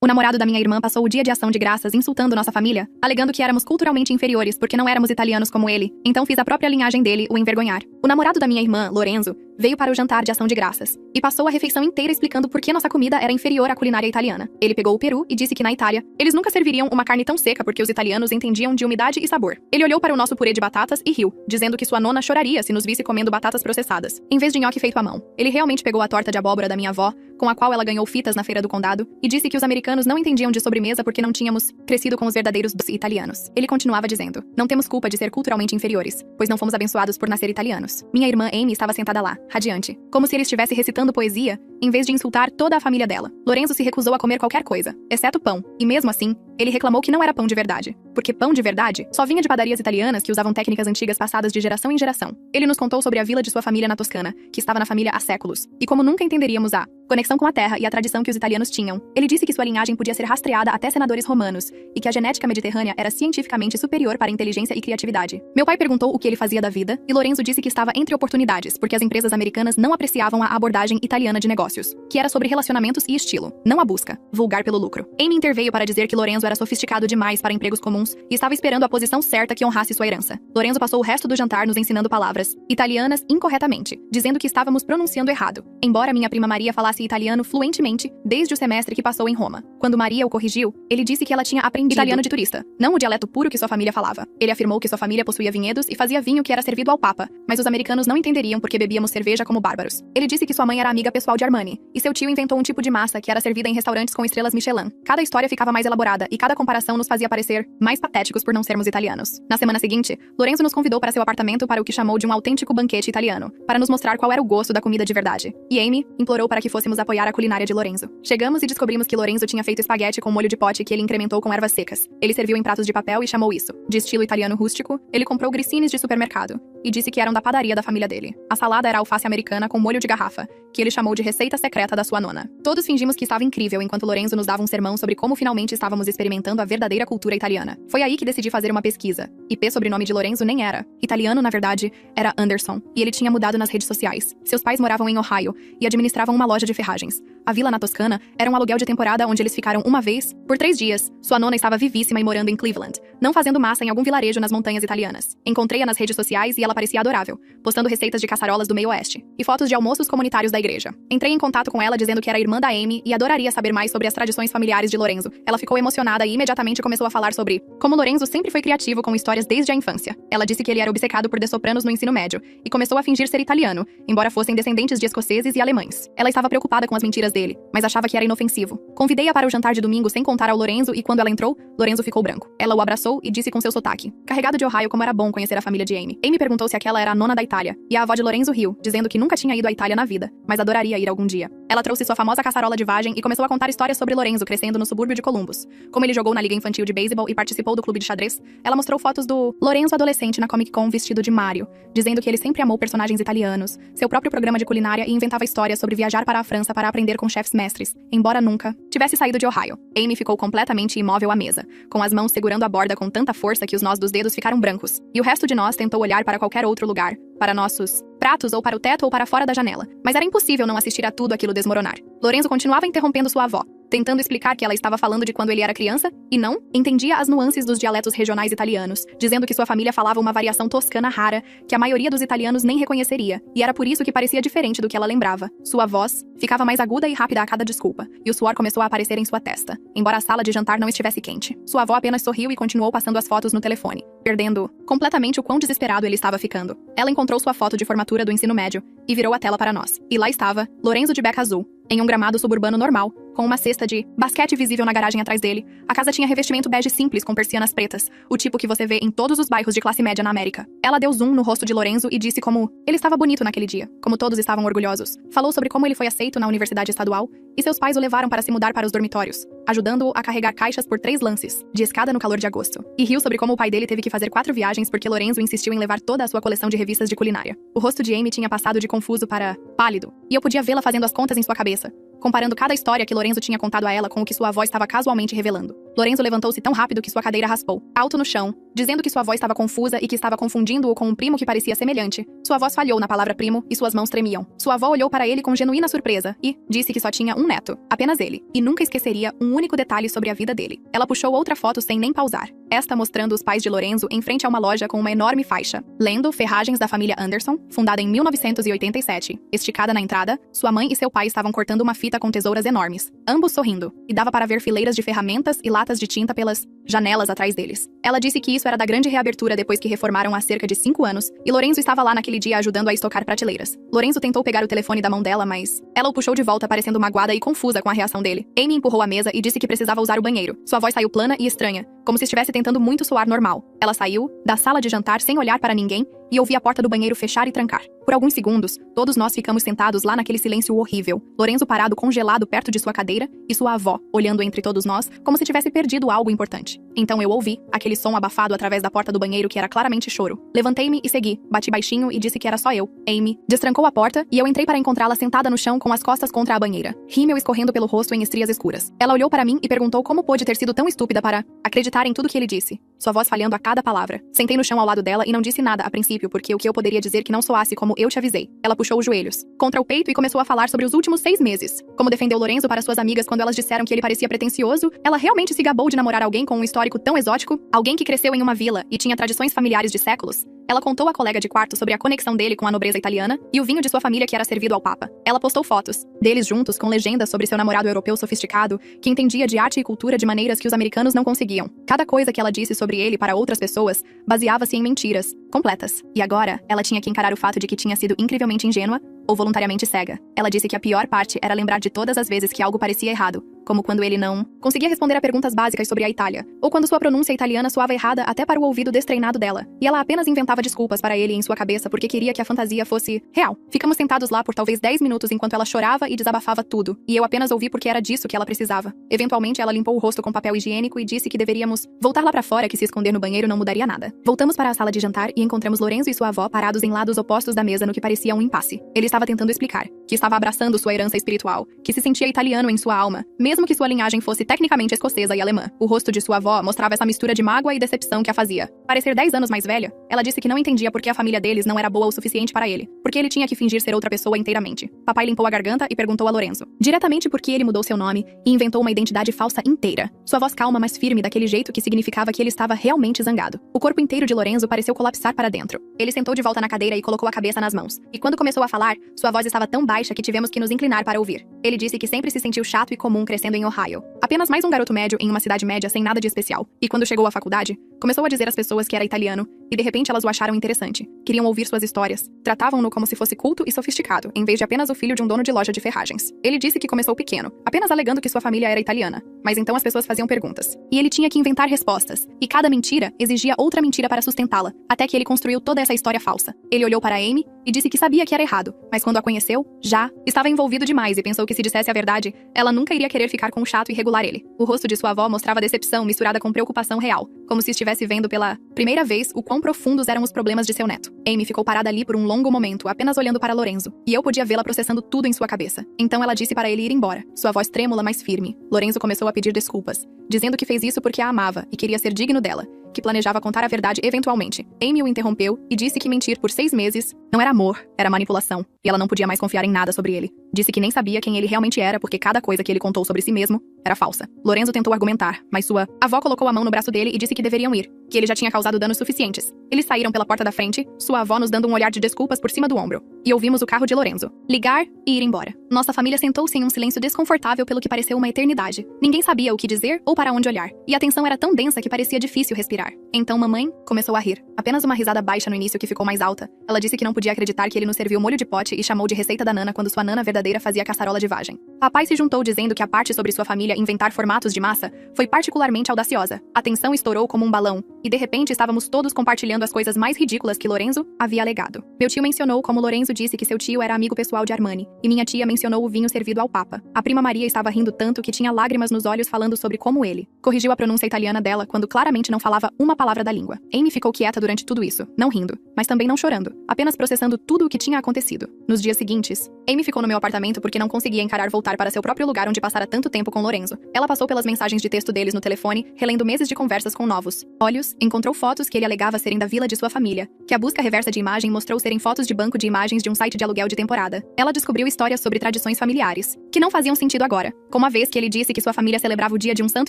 O namorado da minha irmã passou o dia de ação de graças insultando nossa família, alegando que éramos culturalmente inferiores porque não éramos italianos como ele, então fiz a própria linhagem dele o envergonhar. O namorado da minha irmã, Lorenzo, veio para o jantar de ação de graças e passou a refeição inteira explicando por que nossa comida era inferior à culinária italiana. Ele pegou o peru e disse que na Itália, eles nunca serviriam uma carne tão seca porque os italianos entendiam de umidade e sabor. Ele olhou para o nosso purê de batatas e riu, dizendo que sua nona choraria se nos visse comendo batatas processadas, em vez de nhoque feito à mão. Ele realmente pegou a torta de abóbora da minha avó, com a qual ela ganhou fitas na feira do condado, e disse que os americanos não entendiam de sobremesa porque não tínhamos crescido com os verdadeiros italianos. Ele continuava dizendo: não temos culpa de ser culturalmente inferiores, pois não fomos abençoados por nascer italianos. Minha irmã Amy estava sentada lá, radiante, como se ele estivesse recitando poesia, em vez de insultar toda a família dela. Lorenzo se recusou a comer qualquer coisa, exceto pão, e mesmo assim, ele reclamou que não era pão de verdade, porque pão de verdade só vinha de padarias italianas que usavam técnicas antigas passadas de geração em geração. Ele nos contou sobre a vila de sua família na Toscana, que estava na família há séculos, e como nunca entenderíamos a conexão com a terra e a tradição que os italianos tinham. Ele disse que sua linhagem podia ser rastreada até senadores romanos, e que a genética mediterrânea era cientificamente superior para a inteligência e criatividade. Meu pai perguntou o que ele fazia da vida, e Lorenzo disse que estava entre oportunidades, porque as empresas americanas não apreciavam a abordagem italiana de negócios, que era sobre relacionamentos e estilo, não a busca vulgar pelo lucro. Amy interveio para dizer que Lorenzo era sofisticado demais para empregos comuns e estava esperando a posição certa que honrasse sua herança. Lorenzo passou o resto do jantar nos ensinando palavras italianas incorretamente, dizendo que estávamos pronunciando errado, embora minha prima Maria falasse italiano fluentemente desde o semestre que passou em Roma. Quando Maria o corrigiu, ele disse que ela tinha aprendido italiano de turista, não o dialeto puro que sua família falava. Ele afirmou que sua família possuía vinhedos e fazia vinho que era servido ao Papa, mas os americanos não entenderiam porque bebíamos cerveja como bárbaros. Ele disse que sua mãe era amiga pessoal de Armani, e seu tio inventou um tipo de massa que era servida em restaurantes com estrelas Michelin. Cada história ficava mais elaborada e cada comparação nos fazia parecer mais patéticos por não sermos italianos. Na semana seguinte, Lorenzo nos convidou para seu apartamento para o que chamou de um autêntico banquete italiano, para nos mostrar qual era o gosto da comida de verdade. E Amy implorou para que fôssemos apoiar a culinária de Lorenzo. Chegamos e descobrimos que Lorenzo tinha feito espaguete com molho de pote que ele incrementou com ervas secas. Ele serviu em pratos de papel e chamou isso de estilo italiano rústico. Ele comprou grissines de supermercado e disse que eram da padaria da família dele. A salada era alface americana com molho de garrafa, que ele chamou de receita secreta da sua nona. Todos fingimos que estava incrível enquanto Lorenzo nos dava um sermão sobre como finalmente estávamos experimentando a verdadeira cultura italiana. Foi aí que decidi fazer uma pesquisa. IP sobrenome de Lorenzo nem era italiano, na verdade, era Anderson, e ele tinha mudado nas redes sociais. Seus pais moravam em Ohio e administravam uma loja de ferragens. A vila na Toscana era um aluguel de temporada onde eles ficaram uma vez por 3 dias. Sua nona estava vivíssima e morando em Cleveland, não fazendo massa em algum vilarejo nas montanhas italianas. Encontrei-a nas redes sociais e ela parecia adorável, postando receitas de caçarolas do meio oeste e fotos de almoços comunitários da igreja. Entrei em contato com ela dizendo que era irmã da Amy e adoraria saber mais sobre as tradições familiares de Lorenzo. Ela ficou emocionada e imediatamente começou a falar sobre como Lorenzo sempre foi criativo com histórias desde a infância. Ela disse que ele era obcecado por sopranos no ensino médio e começou a fingir ser italiano, embora fossem descendentes de escoceses e alemães. Ela estava preocupada com as mentiras dele, mas achava que era inofensivo. Convidei-a para o jantar de domingo sem contar ao Lorenzo e quando ela entrou, Lorenzo ficou branco. Ela o abraçou e disse com seu sotaque, carregado de Ohio, como era bom conhecer a família de Amy. Amy perguntou se aquela era a nona da Itália, e a avó de Lorenzo riu, dizendo que nunca tinha ido à Itália na vida, mas adoraria ir algum dia. Ela trouxe sua famosa caçarola de vagem e começou a contar histórias sobre Lorenzo crescendo no subúrbio de Columbus. Como ele jogou na liga infantil de beisebol e participou do clube de xadrez, ela mostrou fotos do Lorenzo adolescente na Comic Con vestido de Mario, dizendo que ele sempre amou personagens italianos, seu próprio programa de culinária e inventava histórias sobre viajar para a França para aprender com chefes mestres, embora nunca tivesse saído de Ohio. Amy ficou completamente imóvel à mesa, com as mãos segurando a borda com tanta força que os nós dos dedos ficaram brancos, e o resto de nós tentou olhar para qualquer outro lugar, para nossos pratos ou para o teto ou para fora da janela, mas era impossível não assistir a tudo aquilo desmoronar. Lorenzo continuava interrompendo sua avó, tentando explicar que ela estava falando de quando ele era criança e não entendia as nuances dos dialetos regionais italianos, dizendo que sua família falava uma variação toscana rara que a maioria dos italianos nem reconheceria, e era por isso que parecia diferente do que ela lembrava. Sua voz ficava mais aguda e rápida a cada desculpa, e o suor começou a aparecer em sua testa, embora a sala de jantar não estivesse quente. Sua avó apenas sorriu e continuou passando as fotos no telefone, perdendo completamente o quão desesperado ele estava ficando. Ela encontrou sua foto de formatura do ensino médio e virou a tela para nós. E lá estava Lorenzo de beca azul, em um gramado suburbano normal, com uma cesta de basquete visível na garagem atrás dele. A casa tinha revestimento bege simples com persianas pretas, o tipo que você vê em todos os bairros de classe média na América. Ela deu zoom no rosto de Lorenzo e disse como ele estava bonito naquele dia, como todos estavam orgulhosos. Falou sobre como ele foi aceito na universidade estadual e seus pais o levaram para se mudar para os dormitórios, ajudando-o a carregar caixas por 3 lances de escada no calor de agosto. E riu sobre como o pai dele teve que fazer 4 viagens porque Lorenzo insistiu em levar toda a sua coleção de revistas de culinária. O rosto de Amy tinha passado de confuso para pálido, e eu podia vê-la fazendo as contas em sua cabeça, comparando cada história que Lorenzo tinha contado a ela com o que sua avó estava casualmente revelando. Lorenzo levantou-se tão rápido que sua cadeira raspou alto no chão, dizendo que sua avó estava confusa e que estava confundindo-o com um primo que parecia semelhante. Sua voz falhou na palavra primo e suas mãos tremiam. Sua avó olhou para ele com genuína surpresa e disse que só tinha um neto, apenas ele, e nunca esqueceria um único detalhe sobre a vida dele. Ela puxou outra foto sem nem pausar, esta mostrando os pais de Lorenzo em frente a uma loja com uma enorme faixa, lendo Ferragens da família Anderson, fundada em 1987. Esticada na entrada, sua mãe e seu pai estavam cortando uma fita com tesouras enormes, ambos sorrindo, e dava para ver fileiras de ferramentas e latas de tinta pelas janelas atrás deles. Ela disse que isso era da grande reabertura depois que reformaram há cerca de 5 anos, e Lorenzo estava lá naquele dia ajudando a estocar prateleiras. Lorenzo tentou pegar o telefone da mão dela, mas ela o puxou de volta, parecendo magoada e confusa com a reação dele. Amy empurrou a mesa e disse que precisava usar o banheiro. Sua voz saiu plana e estranha, como se estivesse tentando muito soar normal. Ela saiu da sala de jantar sem olhar para ninguém e ouvi a porta do banheiro fechar e trancar. Por alguns segundos, todos nós ficamos sentados lá naquele silêncio horrível. Lorenzo parado congelado perto de sua cadeira e sua avó olhando entre todos nós como se tivesse perdido algo importante. Então eu ouvi aquele som abafado através da porta do banheiro que era claramente choro. Levantei-me e segui, bati baixinho e disse que era só eu. Amy destrancou a porta e eu entrei para encontrá-la sentada no chão com as costas contra a banheira, rímel escorrendo pelo rosto em estrias escuras. Ela olhou para mim e perguntou como pôde ter sido tão estúpida para acreditar em tudo que ele disse, sua voz falhando a cada palavra. Sentei no chão ao lado dela e não disse nada a princípio, porque o que eu poderia dizer que não soasse como eu te avisei. Ela puxou os joelhos contra o peito e começou a falar sobre os últimos 6 meses. Como defendeu Lorenzo para suas amigas quando elas disseram que ele parecia pretensioso. Ela realmente se gabou de namorar alguém com um histórico tão exótico, alguém que cresceu em uma vila e tinha tradições familiares de séculos. Ela contou à colega de quarto sobre a conexão dele com a nobreza italiana e o vinho de sua família que era servido ao Papa. Ela postou fotos deles juntos com legendas sobre seu namorado europeu sofisticado, que entendia de arte e cultura de maneiras que os americanos não conseguiam. Cada coisa que ela disse sobre ele para outras pessoas baseava-se em mentiras completas. E agora, ela tinha que encarar o fato de que tinha sido incrivelmente ingênua ou voluntariamente cega. Ela disse que a pior parte era lembrar de todas as vezes que algo parecia errado, como quando ele não conseguia responder a perguntas básicas sobre a Itália, ou quando sua pronúncia italiana soava errada até para o ouvido destreinado dela, e ela apenas inventava desculpas para ele em sua cabeça porque queria que a fantasia fosse real. Ficamos sentados lá por talvez 10 minutos enquanto ela chorava e desabafava tudo, e eu apenas ouvi porque era disso que ela precisava. Eventualmente, ela limpou o rosto com papel higiênico e disse que deveríamos voltar lá para fora, que se esconder no banheiro não mudaria nada. Voltamos para a sala de jantar e encontramos Lorenzo e sua avó parados em lados opostos da mesa no que parecia um impasse. Ele estava tentando explicar que estava abraçando sua herança espiritual, que se sentia italiano em sua alma, mesmo que sua linhagem fosse tecnicamente escocesa e alemã. O rosto de sua avó mostrava essa mistura de mágoa e decepção que a fazia parecer 10 anos mais velha. Ela disse que não entendia por que a família deles não era boa o suficiente para ele, porque ele tinha que fingir ser outra pessoa inteiramente. Papai limpou a garganta e perguntou a Lorenzo diretamente por que ele mudou seu nome e inventou uma identidade falsa inteira. Sua voz calma, mas firme, daquele jeito que significava que ele estava realmente zangado. O corpo inteiro de Lorenzo pareceu colapsar para dentro. Ele sentou de volta na cadeira e colocou a cabeça nas mãos. E quando começou a falar, sua voz estava tão baixa que tivemos que nos inclinar para ouvir. Ele disse que sempre se sentiu chato e comum crescendo em Ohio. Apenas mais um garoto médio em uma cidade média sem nada de especial. E quando chegou à faculdade, começou a dizer às pessoas que era italiano, e de repente elas o acharam interessante. Queriam ouvir suas histórias. Tratavam-no como se fosse culto e sofisticado, em vez de apenas o filho de um dono de loja de ferragens. Ele disse que começou pequeno, apenas alegando que sua família era italiana. Mas então as pessoas faziam perguntas. E ele tinha que inventar respostas. E cada mentira exigia outra mentira para sustentá-la, até que ele construiu toda essa história falsa. Ele olhou para Amy e disse que sabia que era errado, mas quando a conheceu, já estava envolvido demais e pensou que se dissesse a verdade, ela nunca iria querer ficar com o chato e regular ele. O rosto de sua avó mostrava decepção misturada com preocupação real, como se estivesse vendo pela primeira vez o quão profundos eram os problemas de seu neto. Amy ficou parada ali por um longo momento, apenas olhando para Lorenzo, e eu podia vê-la processando tudo em sua cabeça. Então ela disse para ele ir embora, sua voz trêmula, mas firme. Lorenzo começou a pedir desculpas, dizendo que fez isso porque a amava e queria ser digno dela, que planejava contar a verdade eventualmente. Amy o interrompeu e disse que mentir por 6 meses não era amor, era manipulação, e ela não podia mais confiar em nada sobre ele. Disse que nem sabia quem ele realmente era porque cada coisa que ele contou sobre si mesmo era falsa. Lorenzo tentou argumentar, mas sua avó colocou a mão no braço dele e disse que deveriam ir, que ele já tinha causado danos suficientes. Eles saíram pela porta da frente, sua avó nos dando um olhar de desculpas por cima do ombro, e ouvimos o carro de Lorenzo ligar e ir embora. Nossa família sentou-se em um silêncio desconfortável pelo que pareceu uma eternidade. Ninguém sabia o que dizer ou para onde olhar, e a tensão era tão densa que parecia difícil respirar. Então mamãe começou a rir, apenas uma risada baixa no início que ficou mais alta. Ela disse que não podia acreditar que ele nos serviu molho de pote e chamou de receita da nana quando sua nana verdadeira fazia caçarola de vagem. Papai se juntou dizendo que a parte sobre sua família inventar formatos de massa foi particularmente audaciosa. A tensão estourou como um balão, e de repente estávamos todos compartilhando as coisas mais ridículas que Lorenzo havia alegado. Meu tio mencionou como Lorenzo disse que seu tio era amigo pessoal de Armani, e minha tia mencionou o vinho servido ao Papa. A prima Maria estava rindo tanto que tinha lágrimas nos olhos falando sobre como ele corrigiu a pronúncia italiana dela quando claramente não falava uma palavra da língua. Amy ficou quieta durante tudo isso, não rindo, mas também não chorando, apenas processando tudo o que tinha acontecido. Nos dias seguintes, Amy ficou no meu apartamento porque não conseguia encarar voltar voltar para seu próprio lugar onde passara tanto tempo com Lorenzo. Ela passou pelas mensagens de texto deles no telefone, relendo meses de conversas com novos olhos, encontrou fotos que ele alegava serem da vila de sua família, que a busca reversa de imagem mostrou serem fotos de banco de imagens de um site de aluguel de temporada. Ela descobriu histórias sobre tradições familiares, que não faziam sentido agora, como a vez que ele disse que sua família celebrava o dia de um santo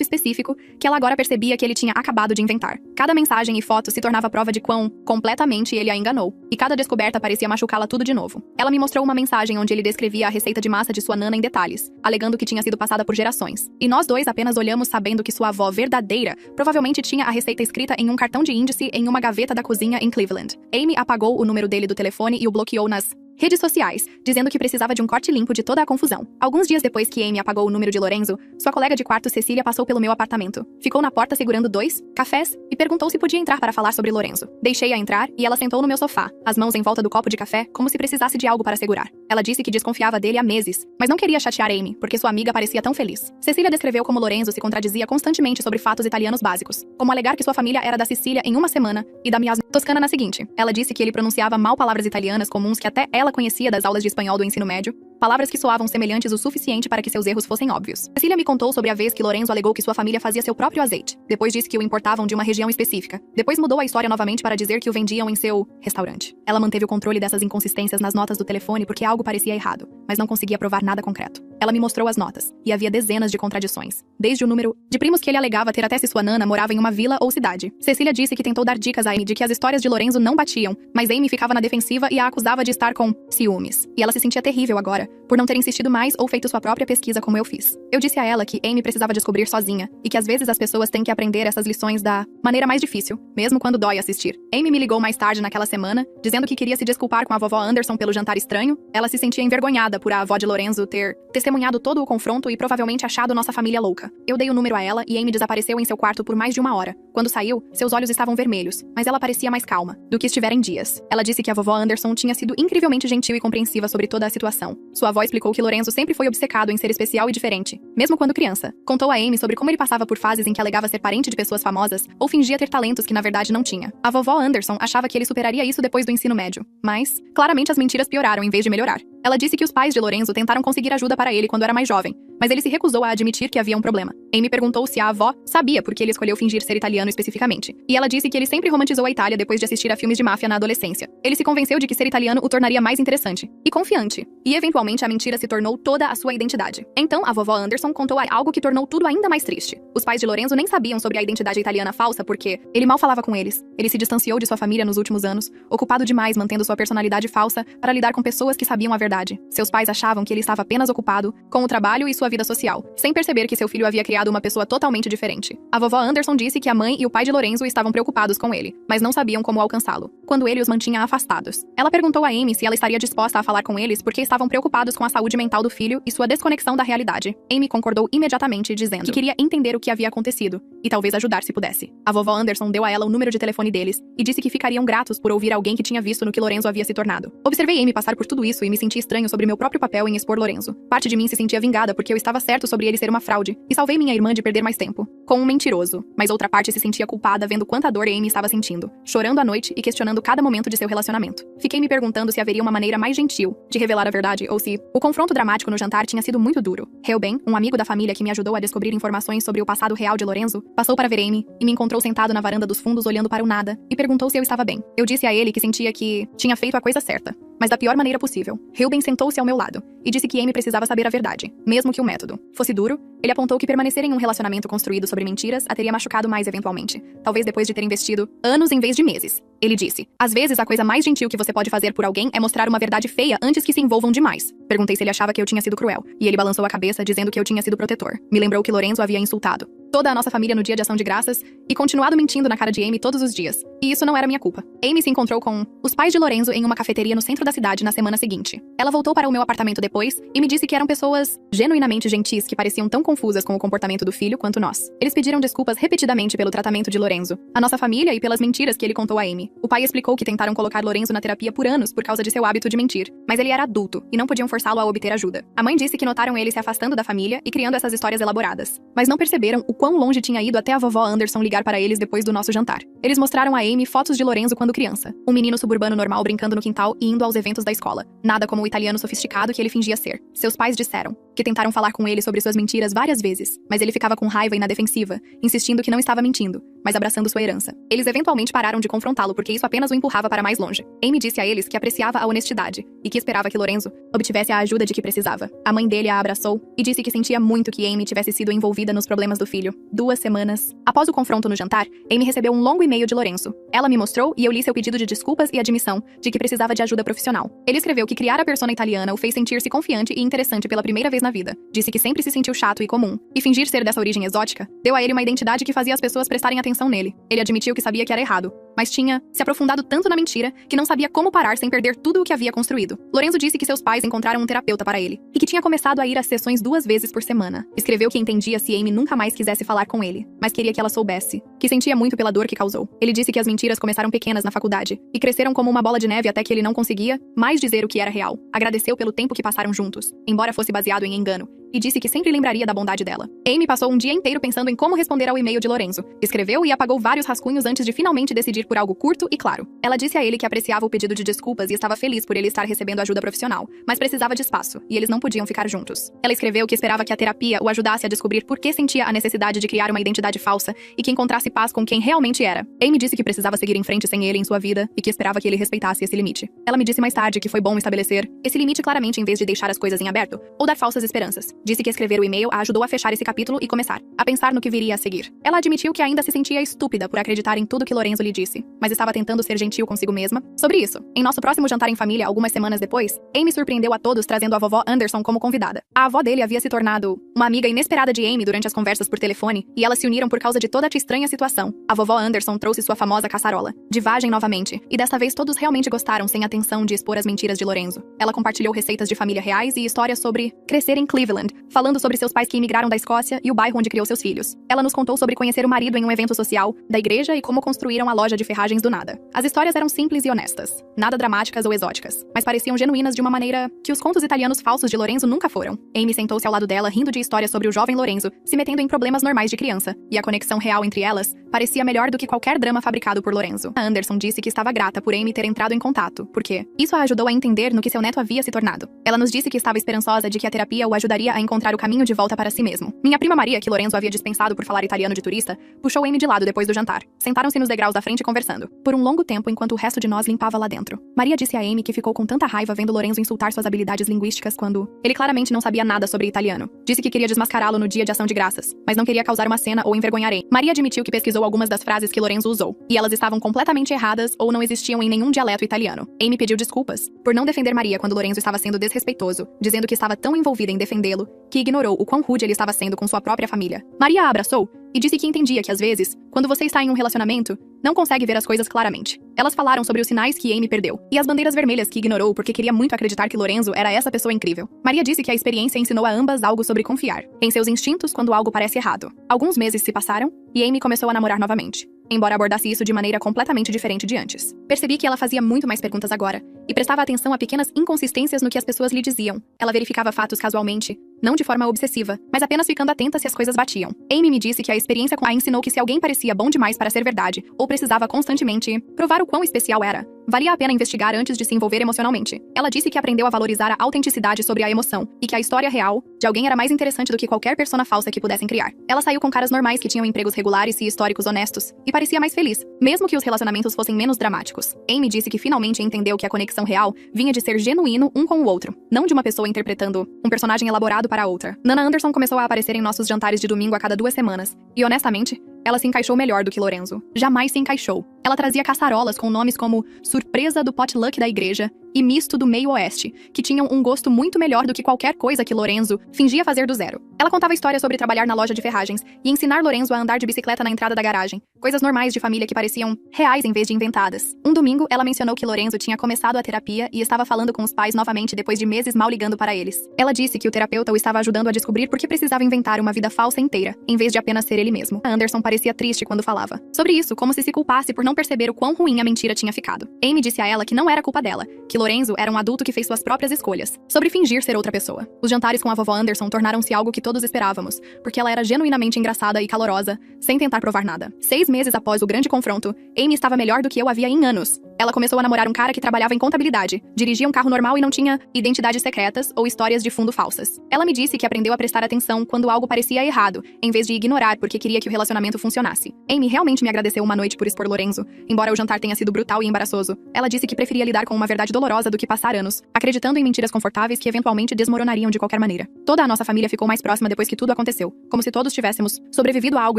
específico, que ela agora percebia que ele tinha acabado de inventar. Cada mensagem e foto se tornava prova de quão completamente ele a enganou, e cada descoberta parecia machucá-la tudo de novo. Ela me mostrou uma mensagem onde ele descrevia a receita de massa de sua nana em detalhes, alegando que tinha sido passada por gerações. E nós dois apenas olhamos sabendo que sua avó verdadeira provavelmente tinha a receita escrita em um cartão de índice em uma gaveta da cozinha em Cleveland. Amy apagou o número dele do telefone e o bloqueou nas redes sociais, dizendo que precisava de um corte limpo de toda a confusão. Alguns dias depois que Amy apagou o número de Lorenzo, sua colega de quarto Cecília passou pelo meu apartamento. Ficou na porta segurando 2 cafés e perguntou se podia entrar para falar sobre Lorenzo. Deixei-a entrar e ela sentou no meu sofá, as mãos em volta do copo de café, como se precisasse de algo para segurar. Ela disse que desconfiava dele há meses, mas não queria chatear Amy, porque sua amiga parecia tão feliz. Cecília descreveu como Lorenzo se contradizia constantemente sobre fatos italianos básicos, como alegar que sua família era da Sicília em uma semana e da Miasma Toscana na seguinte. Ela disse que ele pronunciava mal palavras italianas comuns que até ela conhecia das aulas de espanhol do ensino médio, palavras que soavam semelhantes o suficiente para que seus erros fossem óbvios. Cecília me contou sobre a vez que Lorenzo alegou que sua família fazia seu próprio azeite. Depois disse que o importavam de uma região específica. Depois mudou a história novamente para dizer que o vendiam em seu restaurante. Ela manteve o controle dessas inconsistências nas notas do telefone porque algo parecia errado, mas não conseguia provar nada concreto. Ela me mostrou as notas, e havia dezenas de contradições, desde o número de primos que ele alegava ter até se sua nana morava em uma vila ou cidade. Cecília disse que tentou dar dicas a Amy de que as histórias de Lorenzo não batiam, mas Amy ficava na defensiva e a acusava de estar com ciúmes. E ela se sentia terrível agora, por não ter insistido mais ou feito sua própria pesquisa como eu fiz. Eu disse a ela que Amy precisava descobrir sozinha, e que às vezes as pessoas têm que aprender essas lições da maneira mais difícil, mesmo quando dói assistir. Amy me ligou mais tarde naquela semana, dizendo que queria se desculpar com a vovó Anderson pelo jantar estranho. Ela se sentia envergonhada por a avó de Lorenzo ter testemunhado todo o confronto e provavelmente achado nossa família louca. Eu dei o número a ela e Amy desapareceu em seu quarto por mais de 1 hora. Quando saiu, seus olhos estavam vermelhos, mas ela parecia mais calma do que estivera em dias. Ela disse que a vovó Anderson tinha sido incrivelmente gentil e compreensiva sobre toda a situação. Sua avó explicou que Lorenzo sempre foi obcecado em ser especial e diferente, mesmo quando criança. Contou a Amy sobre como ele passava por fases em que alegava ser parente de pessoas famosas ou fingia ter talentos que na verdade não tinha. A vovó Anderson achava que ele superaria isso depois do ensino médio, mas claramente as mentiras pioraram em vez de melhorar. Ela disse que os pais de Lorenzo tentaram conseguir ajuda para ele quando era mais jovem, mas ele se recusou a admitir que havia um problema. Amy perguntou se a avó sabia por que ele escolheu fingir ser italiano especificamente, e ela disse que ele sempre romantizou a Itália depois de assistir a filmes de máfia na adolescência. Ele se convenceu de que ser italiano o tornaria mais interessante e confiante, e eventualmente a mentira se tornou toda a sua identidade. Então a vovó Anderson contou algo que tornou tudo ainda mais triste. Os pais de Lorenzo nem sabiam sobre a identidade italiana falsa porque ele mal falava com eles. Ele se distanciou de sua família nos últimos anos, ocupado demais mantendo sua personalidade falsa para lidar com pessoas que sabiam a verdade. Seus pais achavam que ele estava apenas ocupado com o trabalho e sua vida social, sem perceber que seu filho havia criado uma pessoa totalmente diferente. A vovó Anderson disse que a mãe e o pai de Lorenzo estavam preocupados com ele, mas não sabiam como alcançá-lo, quando ele os mantinha afastados. Ela perguntou a Amy se ela estaria disposta a falar com eles porque estavam preocupados com a saúde mental do filho e sua desconexão da realidade. Amy concordou imediatamente, dizendo que queria entender o que havia acontecido e talvez ajudar se pudesse. A vovó Anderson deu a ela o número de telefone deles e disse que ficariam gratos por ouvir alguém que tinha visto no que Lorenzo havia se tornado. Observei Amy passar por tudo isso e me senti estranho sobre meu próprio papel em expor Lorenzo. Parte de mim se sentia vingada porque eu estava certo sobre ele ser uma fraude e salvei minha irmã de perder mais tempo com um mentiroso, mas outra parte se sentia culpada vendo quanta dor Amy estava sentindo, chorando à noite e questionando cada momento de seu relacionamento. Fiquei me perguntando se haveria uma maneira mais gentil de revelar a verdade ou se o confronto dramático no jantar tinha sido muito duro. Reuben, um amigo da família que me ajudou a descobrir informações sobre o passado real de Lorenzo, passou para ver Amy e me encontrou sentado na varanda dos fundos olhando para o nada e perguntou se eu estava bem. Eu disse a ele que sentia que tinha feito a coisa certa, mas da pior maneira possível. Reuben sentou-se ao meu lado e disse que Amy precisava saber a verdade, mesmo que o método fosse duro. Ele apontou que permanecer em um relacionamento construído sobre mentiras a teria machucado mais eventualmente, talvez depois de ter investido anos em vez de meses. Ele disse: às vezes a coisa mais gentil que você pode fazer por alguém é mostrar uma verdade feia antes que se envolvam demais. Perguntei se ele achava que eu tinha sido cruel, e ele balançou a cabeça dizendo que eu tinha sido protetor. Me lembrou que Lorenzo havia insultado toda a nossa família no dia de ação de graças e continuado mentindo na cara de Amy todos os dias. E isso não era minha culpa. Amy se encontrou com os pais de Lorenzo em uma cafeteria no centro da cidade na semana seguinte. Ela voltou para o meu apartamento depois e me disse que eram pessoas genuinamente gentis que pareciam tão confusas com o comportamento do filho quanto nós. Eles pediram desculpas repetidamente pelo tratamento de Lorenzo, a nossa família e pelas mentiras que ele contou a Amy. O pai explicou que tentaram colocar Lorenzo na terapia por anos por causa de seu hábito de mentir, mas ele era adulto e não podiam forçá-lo a obter ajuda. A mãe disse que notaram ele se afastando da família e criando essas histórias elaboradas, mas não perceberam o quão longe tinha ido até a vovó Anderson ligar para eles depois do nosso jantar. Eles mostraram a Amy fotos de Lorenzo quando criança. Um menino suburbano normal brincando no quintal e indo aos eventos da escola. Nada como o italiano sofisticado que ele fingia ser. Seus pais disseram que tentaram falar com ele sobre suas mentiras várias vezes, mas ele ficava com raiva e na defensiva, insistindo que não estava mentindo, mas abraçando sua herança. Eles eventualmente pararam de confrontá-lo porque isso apenas o empurrava para mais longe. Amy disse a eles que apreciava a honestidade e que esperava que Lorenzo obtivesse a ajuda de que precisava. A mãe dele a abraçou e disse que sentia muito que Amy tivesse sido envolvida nos problemas do filho. 2 semanas após o confronto no jantar, Amy recebeu um longo e-mail de Lorenzo. Ela me mostrou e eu li seu pedido de desculpas e admissão de que precisava de ajuda profissional. Ele escreveu que criar a persona italiana o fez sentir-se confiante e interessante pela primeira vez na vida. Disse que sempre se sentiu chato e comum. E fingir ser dessa origem exótica deu a ele uma identidade que fazia as pessoas prestarem atenção nele. Ele admitiu que sabia que era errado, mas tinha se aprofundado tanto na mentira que não sabia como parar sem perder tudo o que havia construído. Lorenzo disse que seus pais encontraram um terapeuta para ele e que tinha começado a ir às sessões 2 vezes por semana. Escreveu que entendia se Amy nunca mais quisesse falar com ele, mas queria que ela soubesse que sentia muito pela dor que causou. Ele disse que as mentiras começaram pequenas na faculdade e cresceram como uma bola de neve até que ele não conseguia mais dizer o que era real. Agradeceu pelo tempo que passaram juntos, embora fosse baseado em engano, e disse que sempre lembraria da bondade dela. Amy passou um dia inteiro pensando em como responder ao e-mail de Lorenzo. Escreveu e apagou vários rascunhos antes de finalmente decidir por algo curto e claro. Ela disse a ele que apreciava o pedido de desculpas e estava feliz por ele estar recebendo ajuda profissional, mas precisava de espaço, e eles não podiam ficar juntos. Ela escreveu que esperava que a terapia o ajudasse a descobrir por que sentia a necessidade de criar uma identidade falsa e que encontrasse paz com quem realmente era. Amy disse que precisava seguir em frente sem ele em sua vida e que esperava que ele respeitasse esse limite. Ela me disse mais tarde que foi bom estabelecer esse limite claramente em vez de deixar as coisas em aberto ou dar falsas esperanças. Disse que escrever o e-mail a ajudou a fechar esse capítulo e começar a pensar no que viria a seguir. Ela admitiu que ainda se sentia estúpida por acreditar em tudo que Lorenzo lhe disse, mas estava tentando ser gentil consigo mesma. Sobre isso, em nosso próximo jantar em família, algumas semanas depois, Amy surpreendeu a todos trazendo a vovó Anderson como convidada. A avó dele havia se tornado uma amiga inesperada de Amy durante as conversas por telefone, e elas se uniram por causa de toda a estranha situação. A vovó Anderson trouxe sua famosa caçarola de vagem novamente, e desta vez todos realmente gostaram sem a tensão de expor as mentiras de Lorenzo. Ela compartilhou receitas de família reais e histórias sobre crescer em Cleveland, falando sobre seus pais que imigraram da Escócia e o bairro onde criou seus filhos. Ela nos contou sobre conhecer o marido em um evento social da igreja e como construíram a loja de ferragens do nada. As histórias eram simples e honestas, nada dramáticas ou exóticas, mas pareciam genuínas de uma maneira que os contos italianos falsos de Lorenzo nunca foram. Amy sentou-se ao lado dela rindo de histórias sobre o jovem Lorenzo se metendo em problemas normais de criança, e a conexão real entre elas parecia melhor do que qualquer drama fabricado por Lorenzo. A Anderson disse que estava grata por Amy ter entrado em contato, porque isso a ajudou a entender no que seu neto havia se tornado. Ela nos disse que estava esperançosa de que a terapia o ajudaria a encontrar o caminho de volta para si mesmo. Minha prima Maria, que Lorenzo havia dispensado por falar italiano de turista, puxou Amy de lado depois do jantar. Sentaram-se nos degraus da frente conversando, por um longo tempo enquanto o resto de nós limpava lá dentro. Maria disse a Amy que ficou com tanta raiva vendo Lorenzo insultar suas habilidades linguísticas quando ele claramente não sabia nada sobre italiano. Disse que queria desmascará-lo no dia de ação de graças, mas não queria causar uma cena ou envergonhar Amy. Maria admitiu que pesquisou algumas das frases que Lorenzo usou, e elas estavam completamente erradas ou não existiam em nenhum dialeto italiano. Amy pediu desculpas por não defender Maria quando Lorenzo estava sendo desrespeitoso, dizendo que estava tão envolvida em defendê-lo que ignorou o quão rude ele estava sendo com sua própria família. Maria a abraçou e disse que entendia que às vezes, quando você está em um relacionamento, não consegue ver as coisas claramente. Elas falaram sobre os sinais que Amy perdeu e as bandeiras vermelhas que ignorou porque queria muito acreditar que Lorenzo era essa pessoa incrível. Maria disse que a experiência ensinou a ambas algo sobre confiar em seus instintos quando algo parece errado. Alguns meses se passaram e Amy começou a namorar novamente, embora abordasse isso de maneira completamente diferente de antes. Percebi que ela fazia muito mais perguntas agora e prestava atenção a pequenas inconsistências no que as pessoas lhe diziam. Ela verificava fatos casualmente, não de forma obsessiva, mas apenas ficando atenta se as coisas batiam. Amy me disse que a experiência a ensinou que se alguém parecia bom demais para ser verdade, ou precisava constantemente provar o quão especial era, valia a pena investigar antes de se envolver emocionalmente. Ela disse que aprendeu a valorizar a autenticidade sobre a emoção, e que a história real de alguém era mais interessante do que qualquer persona falsa que pudessem criar. Ela saiu com caras normais que tinham empregos regulares e históricos honestos, e parecia mais feliz, mesmo que os relacionamentos fossem menos dramáticos. Amy disse que finalmente entendeu que a conexão real vinha de ser genuíno um com o outro, não de uma pessoa interpretando um personagem elaborado para a outra. Nana Anderson começou a aparecer em nossos jantares de domingo a cada 2 semanas, e honestamente, ela se encaixou melhor do que Lorenzo. Jamais se encaixou. Ela trazia caçarolas com nomes como Surpresa do Potluck da Igreja e Misto do Meio Oeste, que tinham um gosto muito melhor do que qualquer coisa que Lorenzo fingia fazer do zero. Ela contava histórias sobre trabalhar na loja de ferragens e ensinar Lorenzo a andar de bicicleta na entrada da garagem, coisas normais de família que pareciam reais em vez de inventadas. Um domingo, ela mencionou que Lorenzo tinha começado a terapia e estava falando com os pais novamente depois de meses mal ligando para eles. Ela disse que o terapeuta o estava ajudando a descobrir por que precisava inventar uma vida falsa inteira, em vez de apenas ser ele mesmo. A Anderson parecia triste quando falava sobre isso, como se culpasse por não perceber o quão ruim a mentira tinha ficado. Amy disse a ela que não era culpa dela, que Lorenzo era um adulto que fez suas próprias escolhas, sobre fingir ser outra pessoa. Os jantares com a vovó Anderson tornaram-se algo que todos esperávamos, porque ela era genuinamente engraçada e calorosa, sem tentar provar nada. 6 meses após o grande confronto, Amy estava melhor do que eu havia em anos. Ela começou a namorar um cara que trabalhava em contabilidade, dirigia um carro normal e não tinha identidades secretas ou histórias de fundo falsas. Ela me disse que aprendeu a prestar atenção quando algo parecia errado, em vez de ignorar porque queria que o relacionamento funcionasse. Amy realmente me agradeceu uma noite por expor Lorenzo, embora o jantar tenha sido brutal e embaraçoso. Ela disse que preferia lidar com uma verdade dolorosa do que passar anos, acreditando em mentiras confortáveis que eventualmente desmoronariam de qualquer maneira. Toda a nossa família ficou mais próxima depois que tudo aconteceu, como se todos tivéssemos sobrevivido a algo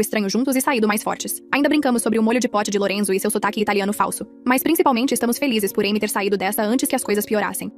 estranho juntos e saído mais fortes. Ainda brincamos sobre o molho de pote de Lorenzo e seu sotaque italiano falso, mas principalmente estamos felizes por Amy ter saído dessa antes que as coisas piorassem.